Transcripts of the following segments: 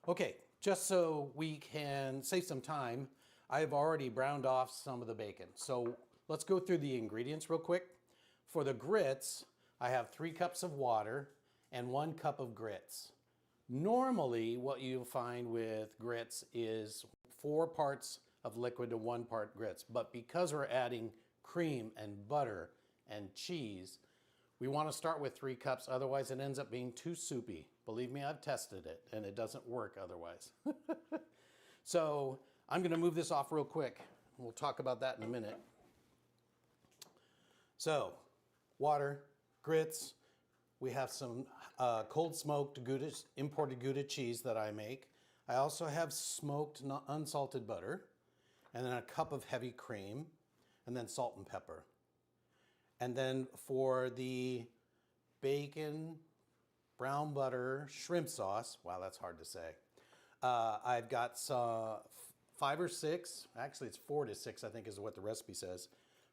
Okay, just so we can save some time, I've already browned off some of the bacon. So let's go through the ingredients real quick. For the grits, I have 3 cups of water and 1 cup of grits. Normally, what you'll find with grits is 4 parts of liquid to 1 part grits. But because we're adding cream and butter and cheese, we want to start with 3 cups, otherwise it ends up being too soupy. Believe me, I've tested it and it doesn't work otherwise. So I'm going to move this off real quick. We'll talk about that in a minute. So water, grits, we have some cold smoked Gouda, imported Gouda cheese that I make. I also have smoked unsalted butter, and then a cup of heavy cream, and then salt and pepper. And then for the bacon, brown butter, shrimp sauce, wow, that's hard to say. I've got 5 or 6, actually it's 4 to 6, I think is what the recipe says.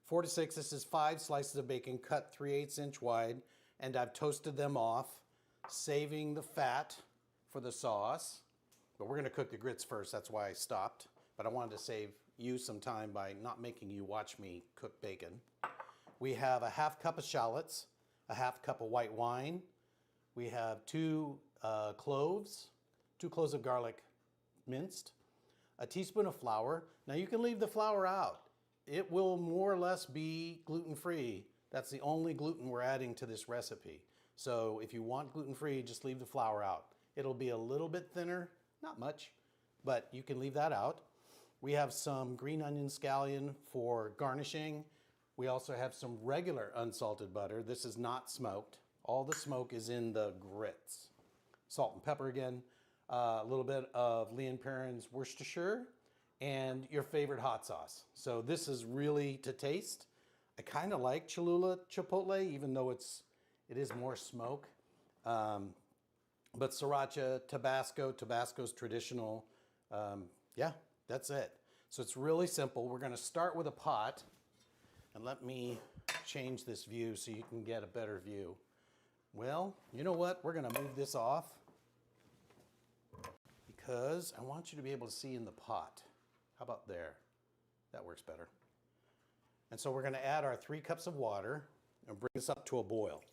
4 to 6, this is 5 slices of bacon cut 3/8 inch wide, and I've toasted them off, saving the fat for the sauce. But we're gonna cook the grits first, that's why I stopped. But I wanted to save you some time by not making you watch me cook bacon. We have a 1/2 cup of shallots, a 1/2 cup of white wine. We have 2 cloves, 2 cloves of garlic minced, a teaspoon of flour. Now you can leave the flour out. It will more or less be gluten-free. That's the only gluten we're adding to this recipe. So if you want gluten-free, just leave the flour out. It'll be a little bit thinner, not much, but you can leave that out. We have some green onion scallion for garnishing. We also have some regular unsalted butter. This is not smoked. All the smoke is in the grits. Salt and pepper again, a little bit of Lee & Perrins Worcestershire, and your favorite hot sauce. So this is really to taste. I kind of like Cholula Chipotle, even though it is more smoke. But Sriracha, Tabasco's traditional. Yeah, that's it. So it's really simple. We're gonna start with a pot. And let me change this view so you can get a better view. Well, you know what? We're gonna move this off because I want you to be able to see in the pot. How about there? That works better. And so we're gonna add our 3 cups of water and bring this up to a boil.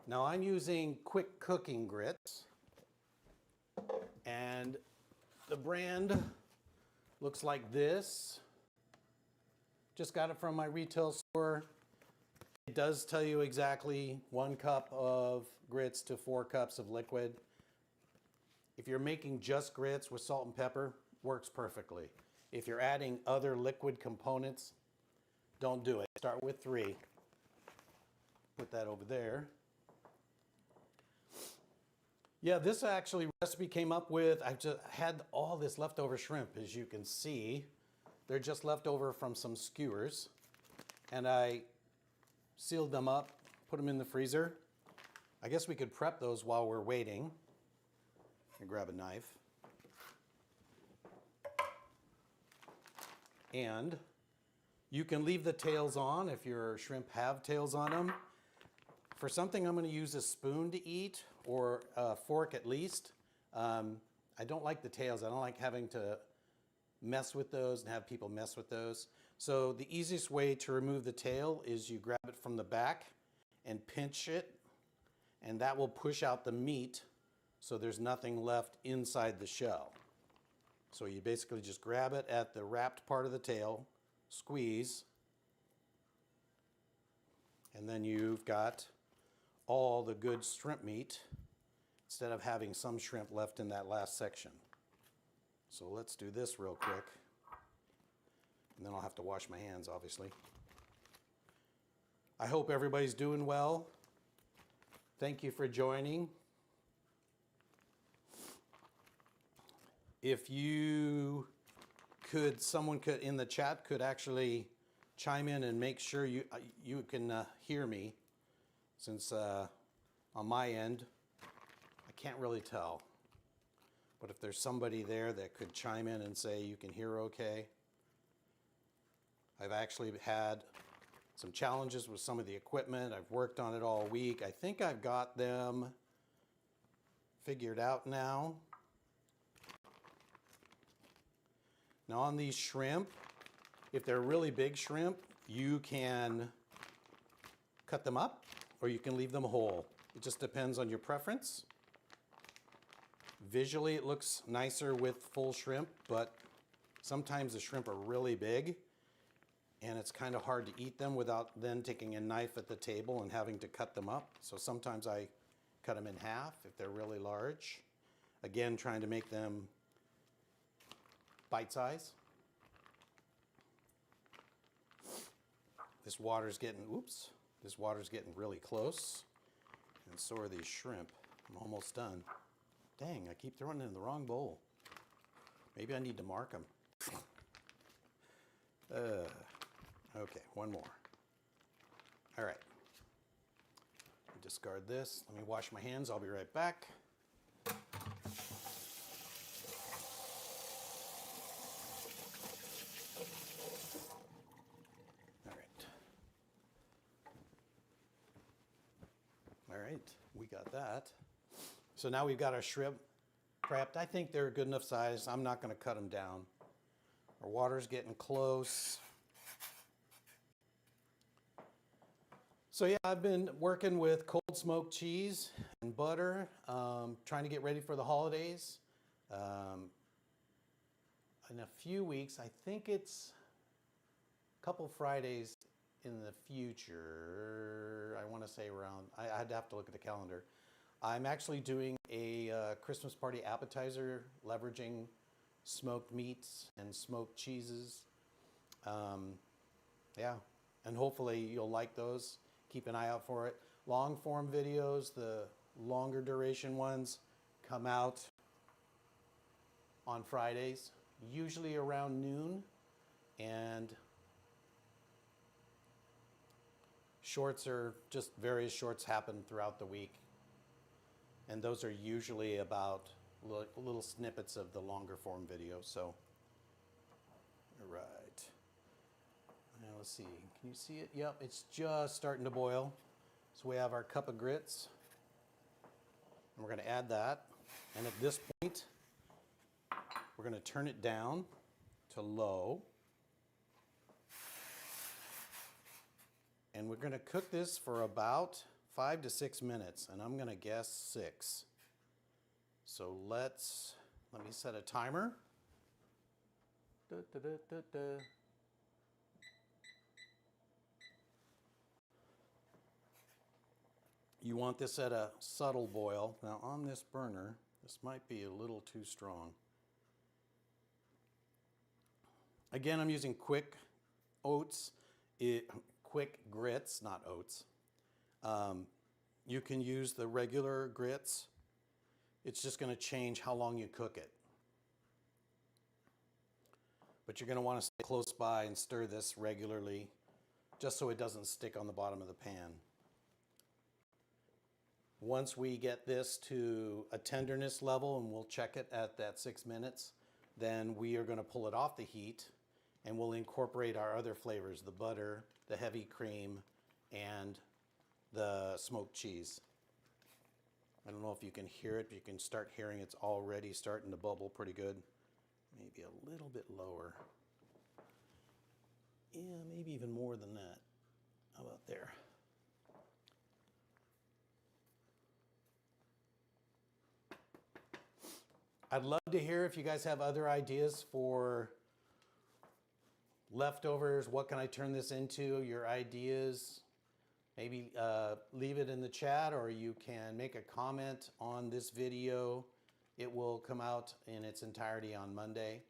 Now I'm using quick cooking grits, and the brand looks like this. Just got it from my retail store. It does tell you exactly 1 cup of grits to 4 cups of liquid. If you're making just grits with salt and pepper, works perfectly. If you're adding other liquid components, don't do it. Start with 3. Put that over there. Yeah, this actually recipe came up with, I just had all this leftover shrimp, as you can see. They're just left over from some skewers. And I sealed them up, put them in the freezer. I guess we could prep those while we're waiting. And grab a knife. And you can leave the tails on if your shrimp have tails on them. For something I'm going to use a spoon to eat, or a fork at least. I don't like the tails. I don't like having to mess with those and have people mess with those. So the easiest way to remove the tail is you grab it from the back and pinch it, and that will push out the meat so there's nothing left inside the shell. So you basically just grab it at the wrapped part of the tail, squeeze, and then you've got all the good shrimp meat instead of having some shrimp left in that last section. So let's do this real quick. And then I'll have to wash my hands, obviously. I hope everybody's doing well. Thank you for joining. If you could, someone could in the chat could actually chime in and make sure you can hear me. Since on my end, I can't really tell. But if there's somebody there that could chime in and say you can hear okay. I've actually had some challenges with some of the equipment. I've worked on it all week. I think I've got them figured out now. Now on these shrimp, if they're really big shrimp, you can cut them up or you can leave them whole. It just depends on your preference. Visually, it looks nicer with full shrimp, but sometimes the shrimp are really big and it's kind of hard to eat them without then taking a knife at the table and having to cut them up. So sometimes I cut them in half if they're really large. Again, trying to make them bite size. This water's getting really close, and so are these shrimp. I'm almost done. Dang, I keep throwing it in the wrong bowl. Maybe I need to mark them. Okay, one more. All right. Discard this. Let me wash my hands. I'll be right back. All right, we got that. So now we've got our shrimp prepped. I think they're a good enough size. I'm not going to cut them down. Our water's getting close. So yeah, I've been working with cold smoked cheese and butter, trying to get ready for the holidays. In a few weeks, I think it's a couple Fridays in the future, I want to say around, I'd have to look at the calendar. I'm actually doing a Christmas party appetizer leveraging smoked meats and smoked cheeses. Yeah, and hopefully you'll like those. Keep an eye out for it. Long form videos, the longer duration ones, come out on Fridays, usually around noon, and shorts are just various shorts happen throughout the week. And those are usually about little snippets of the longer form video. So, all right. Now let's see, can you see it? Yep, it's just starting to boil. So we have our cup of grits. And we're gonna add that. And at this point, we're gonna turn it down to low. And we're going to cook this for about 5 to 6 minutes, and I'm going to guess 6. So let me set a timer. You want this at a subtle boil. Now on this burner, this might be a little too strong. Again, I'm using quick oats. Quick grits, not oats. You can use the regular grits. It's just going to change how long you cook it. But you're going to want to stay close by and stir this regularly just so it doesn't stick on the bottom of the pan. Once we get this to a tenderness level, and we'll check it at that 6 minutes, then we are going to pull it off the heat and we'll incorporate our other flavors, the butter, the heavy cream, and the smoked cheese. I don't know if you can hear it, but you can start hearing it's already starting to bubble pretty good. Maybe a little bit lower. Yeah, maybe even more than that. How about there? I'd love to hear if you guys have other ideas for leftovers. What can I turn this into? Your ideas. Maybe leave it in the chat, or you can make a comment on this video. It will come out in its entirety on Monday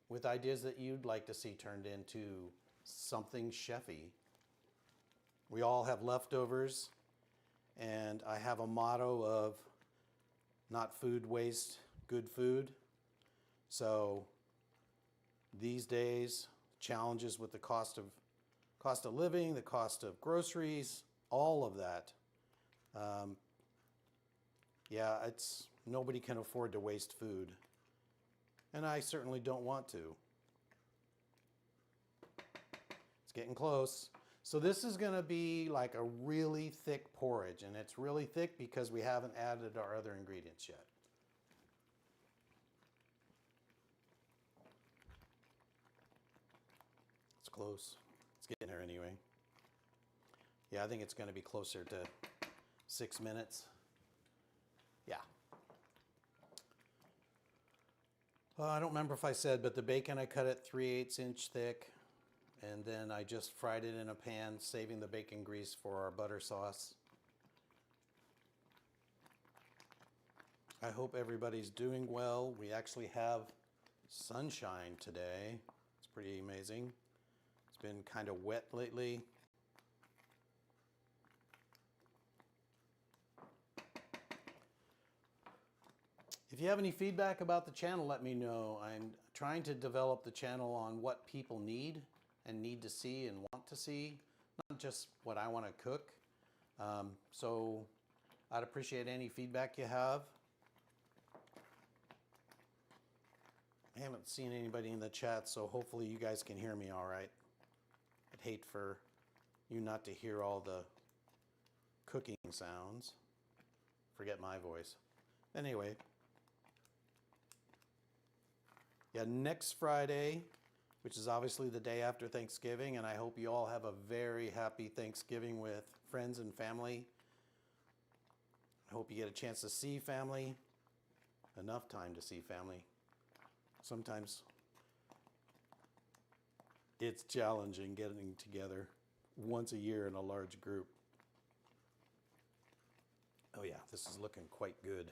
with ideas that you'd like to see turned into something chefy. We all have leftovers, and I have a motto of not food waste, good food. So these days, challenges with the cost of living, the cost of groceries, all of that. Yeah, nobody can afford to waste food. And I certainly don't want to. It's getting close. So this is going to be like a really thick porridge, and it's really thick because we haven't added our other ingredients yet. It's close. It's getting there anyway. Yeah, I think it's going to be closer to 6 minutes. Yeah. I don't remember if I said, but the bacon I cut it 3/8 inch thick. And then I just fried it in a pan, saving the bacon grease for our butter sauce. I hope everybody's doing well. We actually have sunshine today. It's pretty amazing. It's been kind of wet lately. If you have any feedback about the channel, let me know. I'm trying to develop the channel on what people need and need to see and want to see, not just what I want to cook. So I'd appreciate any feedback you have. I haven't seen anybody in the chat, so hopefully you guys can hear me all right. I'd hate for you not to hear all the cooking sounds. Forget my voice. Anyway, yeah, next Friday, which is obviously the day after Thanksgiving, and I hope you all have a very happy Thanksgiving with friends and family. I hope you get a chance to see family, enough time to see family. Sometimes it's challenging getting together once a year in a large group. Oh yeah, this is looking quite good.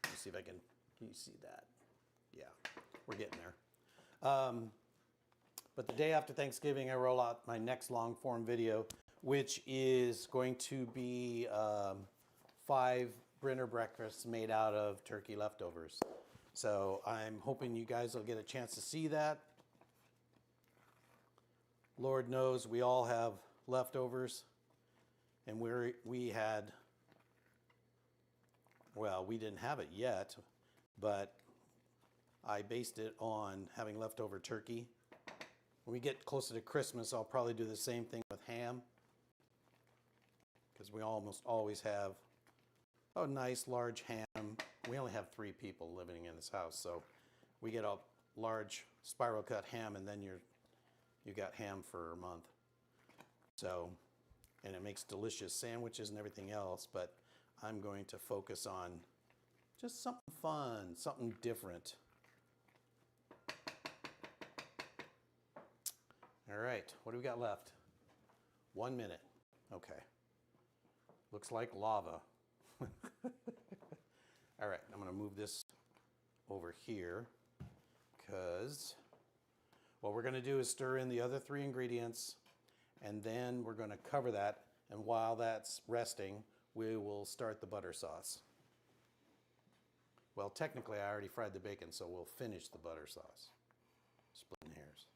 Let's see if I can you see that? Yeah, we're getting there. But the day after Thanksgiving, I roll out my next long form video, which is going to be 5 Brenner breakfasts made out of turkey leftovers. So I'm hoping you guys will get a chance to see that. Lord knows we all have leftovers, and we had, well, we didn't have it yet, but I based it on having leftover turkey. When we get closer to Christmas, I'll probably do the same thing with ham, because we almost always have a nice large ham. We only have 3 people living in this house, so we get a large spiral cut ham, and then you got ham for a month. So, and it makes delicious sandwiches and everything else, but I'm going to focus on just something fun, something different. All right, what do we got left? 1 minute. Okay. Looks like lava. All right, I'm going to move this over here because what we're going to do is stir in the other 3 ingredients, and then we're going to cover that, and while that's resting, we will start the butter sauce. Well, technically I already fried the bacon, so we'll finish the butter sauce. Splitting hairs.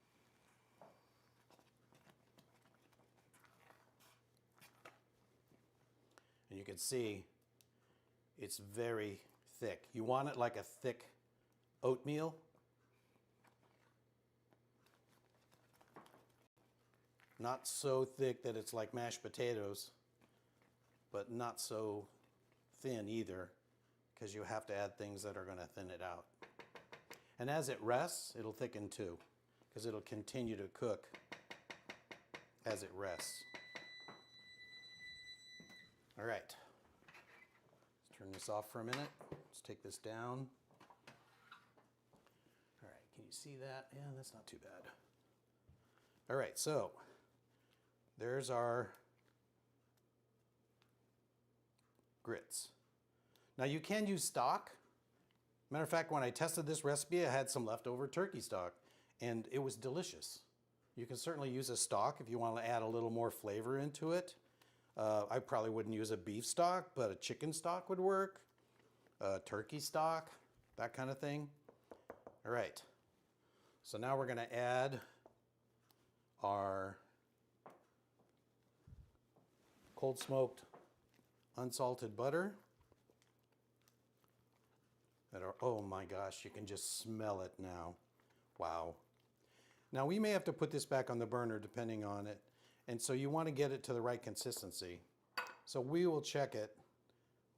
And you can see it's very thick. You want it like a thick oatmeal. Not so thick that it's like mashed potatoes, but not so thin either, because you have to add things that are going to thin it out. And as it rests, it'll thicken too, because it'll continue to cook as it rests. All right, let's turn this off for a minute. Let's take this down. All right, can you see that? Yeah, that's not too bad. All right, so there's our grits. Now you can use stock. Matter of fact, when I tested this recipe, I had some leftover turkey stock, and it was delicious. You can certainly use a stock if you want to add a little more flavor into it. I probably wouldn't use a beef stock, but a chicken stock would work. Turkey stock, that kind of thing. All right, so now we're going to add our cold smoked unsalted butter. That are, oh my gosh, you can just smell it now. Wow. Now we may have to put this back on the burner depending on it. And so you want to get it to the right consistency. So we will check it.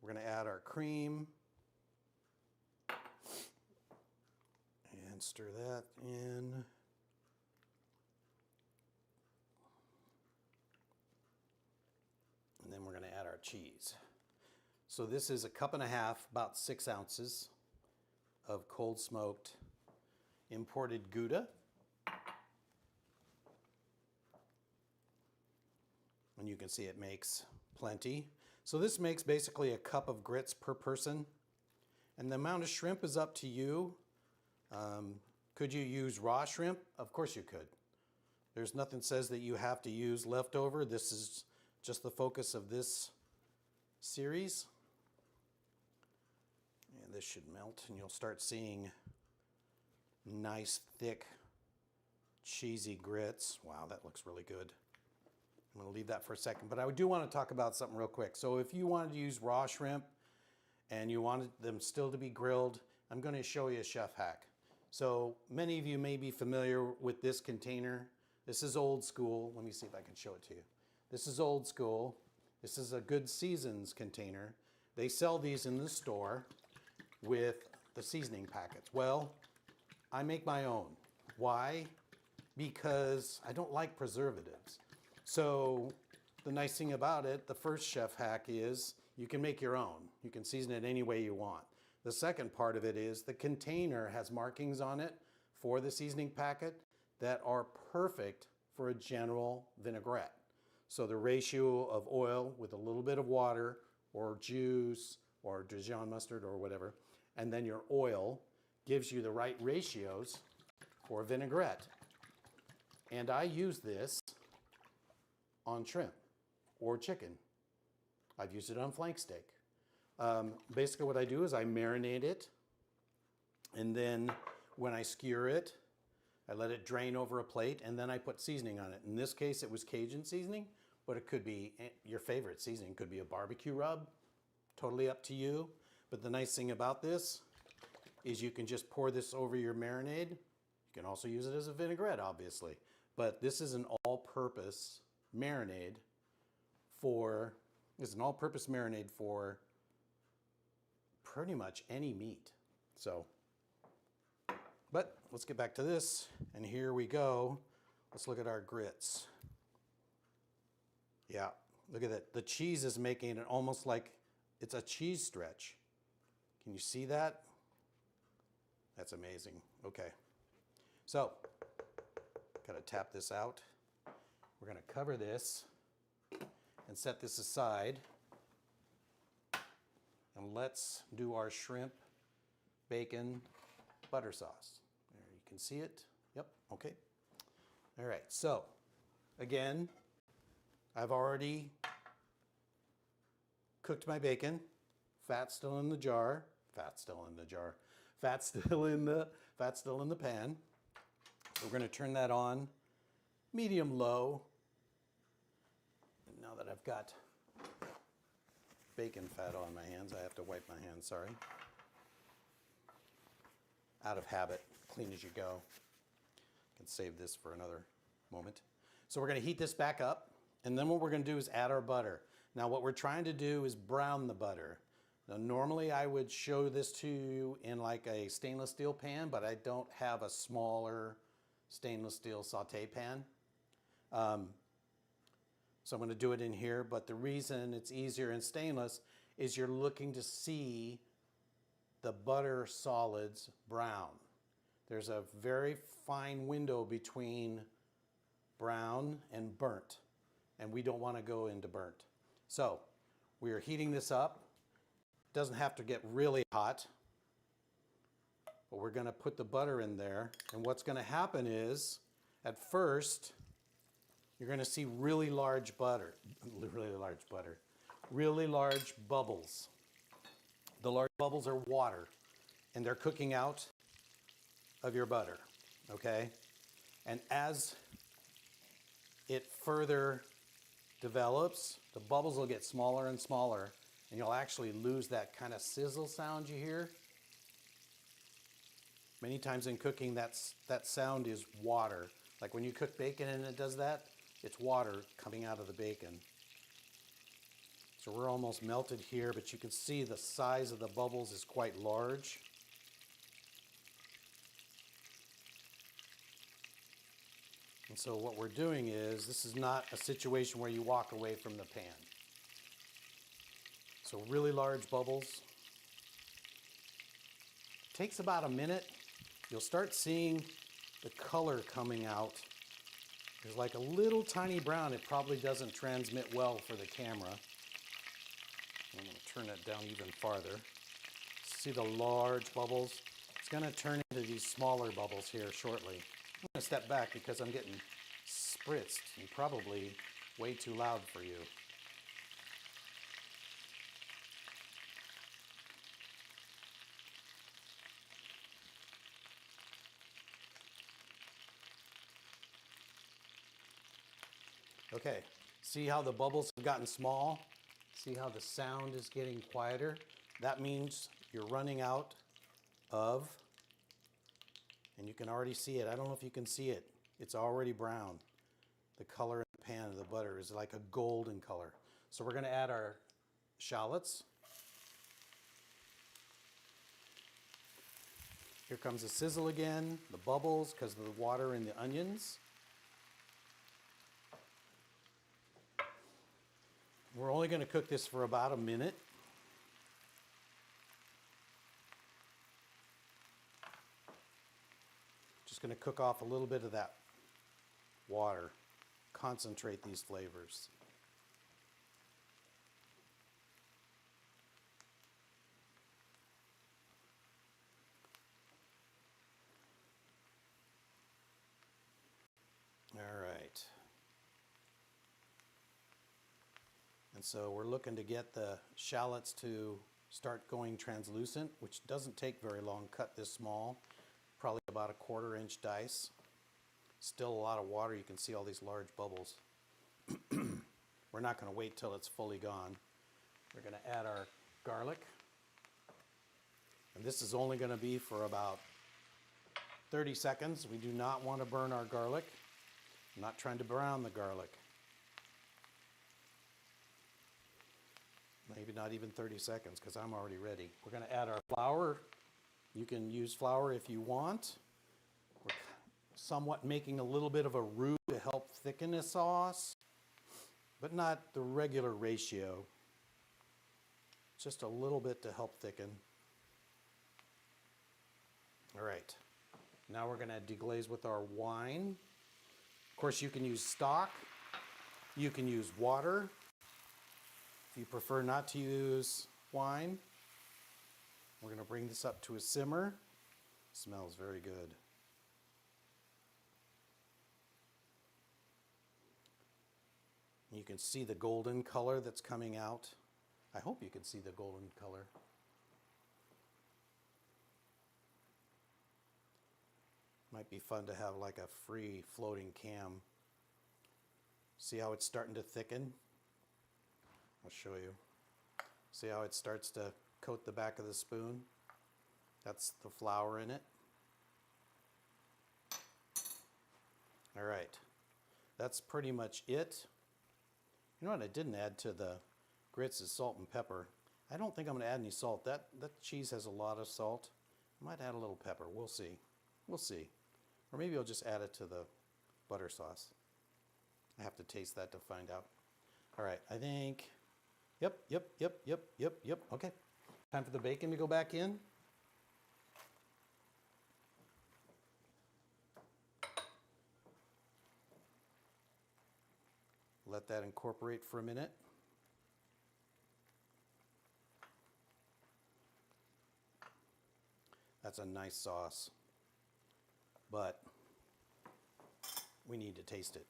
We're going to add our cream. And stir that in. And then we're going to add our cheese. So this is a cup and a half, about 6 ounces of cold smoked imported Gouda. And you can see it makes plenty. So this makes basically a cup of grits per person. And the amount of shrimp is up to you. Could you use raw shrimp? Of course you could. There's nothing says that you have to use leftover. This is just the focus of this series. And this should melt and you'll start seeing nice, thick, cheesy grits. Wow, that looks really good. I'm going to leave that for a second, but I do want to talk about something real quick. So if you wanted to use raw shrimp and you wanted them still to be grilled, I'm going to show you a chef hack. So many of you may be familiar with this container. This is old school. Let me see if I can show it to you. This is old school. This is a Good Seasons container. They sell these in the store with the seasoning packets. Well, I make my own. Why? Because I don't like preservatives. So the nice thing about it, the first chef hack is you can make your own. You can season it any way you want. The second part of it is the container has markings on it for the seasoning packet that are perfect for a general vinaigrette. So the ratio of oil with a little bit of water or juice or Dijon mustard or whatever, and then your oil gives you the right ratios for a vinaigrette. And I use this on shrimp or chicken. I've used it on flank steak. Basically what I do is I marinate it, and then when I skewer it, I let it drain over a plate, and then I put seasoning on it. In this case, it was Cajun seasoning, but it could be your favorite seasoning. It could be a barbecue rub, totally up to you. But the nice thing about this is you can just pour this over your marinade. You can also use it as a vinaigrette, obviously. But this is an all-purpose marinade for pretty much any meat. So, but let's get back to this. And here we go. Let's look at our grits. Yeah, look at that. The cheese is making it almost like it's a cheese stretch. Can you see that? That's amazing. Okay. So, gotta tap this out. We're gonna cover this and set this aside. And let's do our shrimp, bacon, butter sauce. There, you can see it. Yep, okay. All right, so again, I've already cooked my bacon. Fat's still in the jar. Fat's still in the jar. Fat's still in the pan. So we're going to turn that on medium low. And now that I've got bacon fat on my hands, I have to wipe my hands, sorry. Out of habit, clean as you go. Can save this for another moment. So we're going to heat this back up, and then what we're going to do is add our butter. Now what we're trying to do is brown the butter. Now normally I would show this to you in like a stainless steel pan, but I don't have a smaller stainless steel saute pan. So I'm going to do it in here, but the reason it's easier in stainless is you're looking to see the butter solids brown. There's a very fine window between brown and burnt, and we don't want to go into burnt. So we are heating this up. It doesn't have to get really hot, but we're going to put the butter in there, and what's going to happen is at first you're going to see really large bubbles. The large bubbles are water, and they're cooking out of your butter, okay? And as it further develops, the bubbles will get smaller and smaller, and you'll actually lose that kind of sizzle sound you hear. Many times in cooking, that sound is water. Like when you cook bacon and it does that, it's water coming out of the bacon. So we're almost melted here, but you can see the size of the bubbles is quite large. And so what we're doing is, this is not a situation where you walk away from the pan. So really large bubbles. Takes about a minute. You'll start seeing the color coming out. There's like a little tiny brown. It probably doesn't transmit well for the camera. I'm going to turn that down even farther. See the large bubbles? It's going to turn into these smaller bubbles here shortly. I'm going to step back because I'm getting spritzed and probably way too loud for you. Okay, see how the bubbles have gotten small? See how the sound is getting quieter? That means you're running out of, and you can already see it. I don't know if you can see it. It's already brown. The color in the pan of the butter is like a golden color. So we're going to add our shallots. Here comes the sizzle again, the bubbles because of the water in the onions. We're only going to cook this for about a minute. Just going to cook off a little bit of that water. Concentrate these flavors. All right. And so we're looking to get the shallots to start going translucent, which doesn't take very long. Cut this small, probably about a 1/4 inch dice. Still a lot of water. You can see all these large bubbles. We're not going to wait till it's fully gone. We're going to add our garlic. And this is only going to be for about 30 seconds. We do not want to burn our garlic. I'm not trying to brown the garlic. Maybe not even 30 seconds because I'm already ready. We're going to add our flour. You can use flour if you want. We're somewhat making a little bit of a roux to help thicken the sauce, but not the regular ratio. Just a little bit to help thicken. All right. Now we're going to deglaze with our wine. Of course, you can use stock. You can use water. If you prefer not to use wine, we're going to bring this up to a simmer. Smells very good. You can see the golden color that's coming out. I hope you can see the golden color. Might be fun to have like a free floating cam. See how it's starting to thicken? I'll show you. See how it starts to coat the back of the spoon? That's the flour in it. All right, that's pretty much it. You know what I didn't add to the grits is salt and pepper. I don't think I'm going to add any salt. That cheese has a lot of salt. I might add a little pepper. We'll see. We'll see. Or maybe I'll just add it to the butter sauce. I have to taste that to find out. All right, I think, yep. Okay, time for the bacon to go back in. Let that incorporate for a minute. That's a nice sauce, but we need to taste it.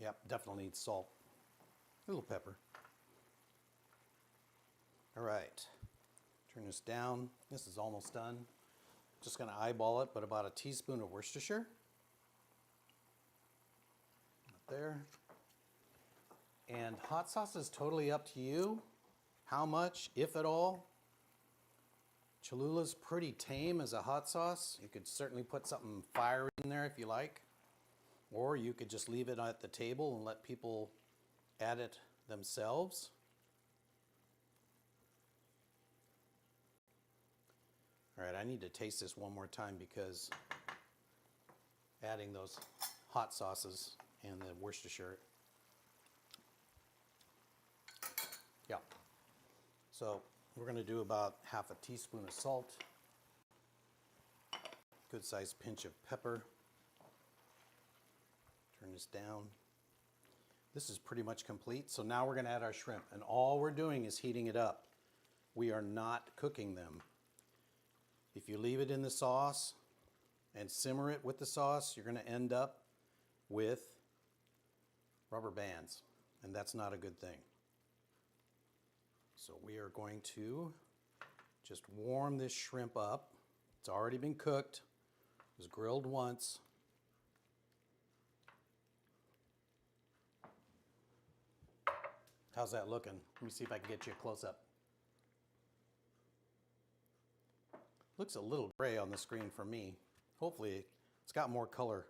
Yep, definitely needs salt. A little pepper. All right, turn this down. This is almost done. Just gonna eyeball it, but about a teaspoon of Worcestershire. Right there. And hot sauce is totally up to you. How much, if at all. Cholula's pretty tame as a hot sauce. You could certainly put something fiery in there if you like. Or you could just leave it at the table and let people add it themselves. All right, I need to taste this one more time because adding those hot sauces and the Worcestershire. Yeah. So we're going to do about half a teaspoon of salt, good sized pinch of pepper. Turn this down. This is pretty much complete. So now we're going to add our shrimp, and all we're doing is heating it up. We are not cooking them. If you leave it in the sauce and simmer it with the sauce, you're going to end up with rubber bands, and that's not a good thing. So we are going to just warm this shrimp up. It's already been cooked. It was grilled once. How's that looking? Let me see if I can get you a close-up. Looks a little gray on the screen for me. Hopefully it's got more color.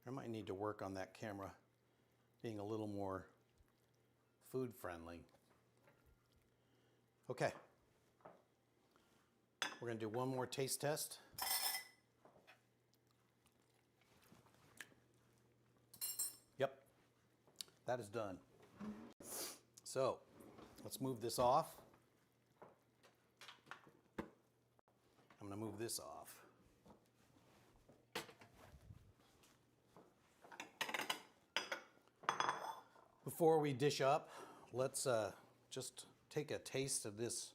I might need to work on that camera being a little more food friendly. Okay. We're going to do one more taste test. Yep, that is done. So let's move this off. I'm going to move this off. Before we dish up, let's just take a taste of this.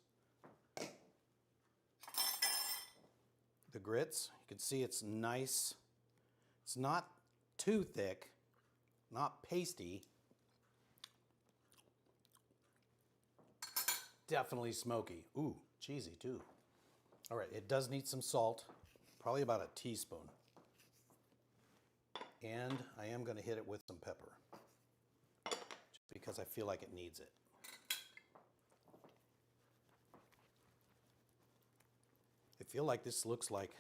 The grits, you can see it's nice. It's not too thick, not pasty. Definitely smoky. Ooh, cheesy too. All right, it does need some salt, probably about a teaspoon. And I am going to hit it with some pepper, just because I feel like it needs it. I feel like this looks like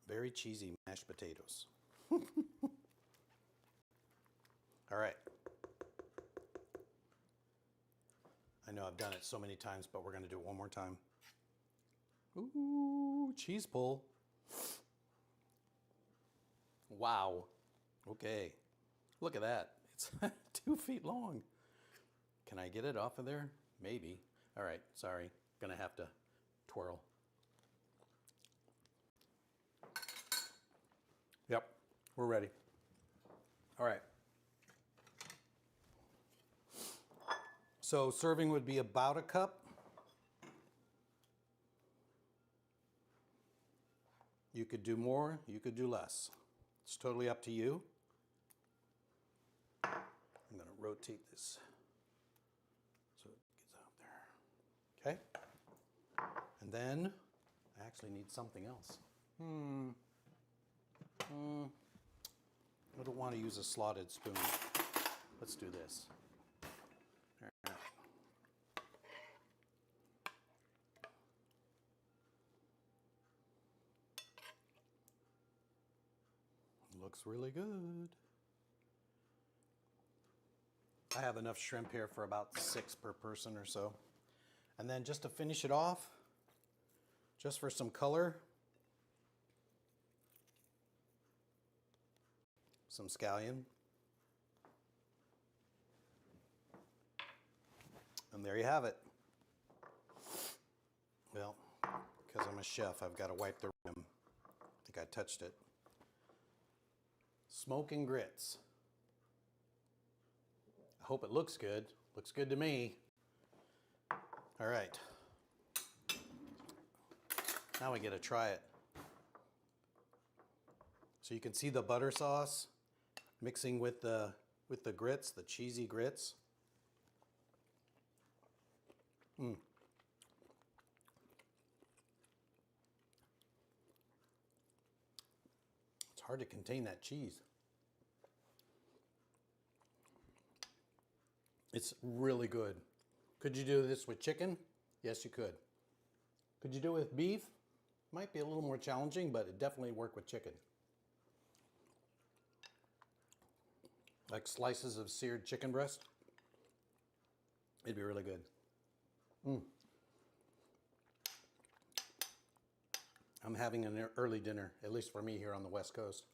very cheesy mashed potatoes. All right. I know I've done it so many times, but we're going to do it one more time. Ooh, cheese pull. Wow. Okay. Look at that. It's 2 feet long. Can I get it off of there? Maybe. All right. Sorry. Gonna have to twirl. Yep. We're ready. All right. So serving would be about a cup. You could do more, you could do less. It's totally up to you. I'm going to rotate this so it gets out there. Okay? And then I actually need something else. I don't want to use a slotted spoon. Let's do this. Looks really good. I have enough shrimp here for about 6 per person or so. And then just to finish it off, just for some color, some scallion. And there you have it. Well, because I'm a chef, I've got to wipe the rim. I think I touched it. Smoking grits. I hope it looks good. Looks good to me. All right. Now we get to try it. So you can see the butter sauce mixing with the grits, the cheesy grits. It's hard to contain that cheese. It's really good. Could you do this with chicken? Yes, you could. Could you do it with beef? Might be a little more challenging, but it definitely worked with chicken. Like slices of seared chicken breast. It'd be really good. I'm having an early dinner, at least for me here on the West Coast.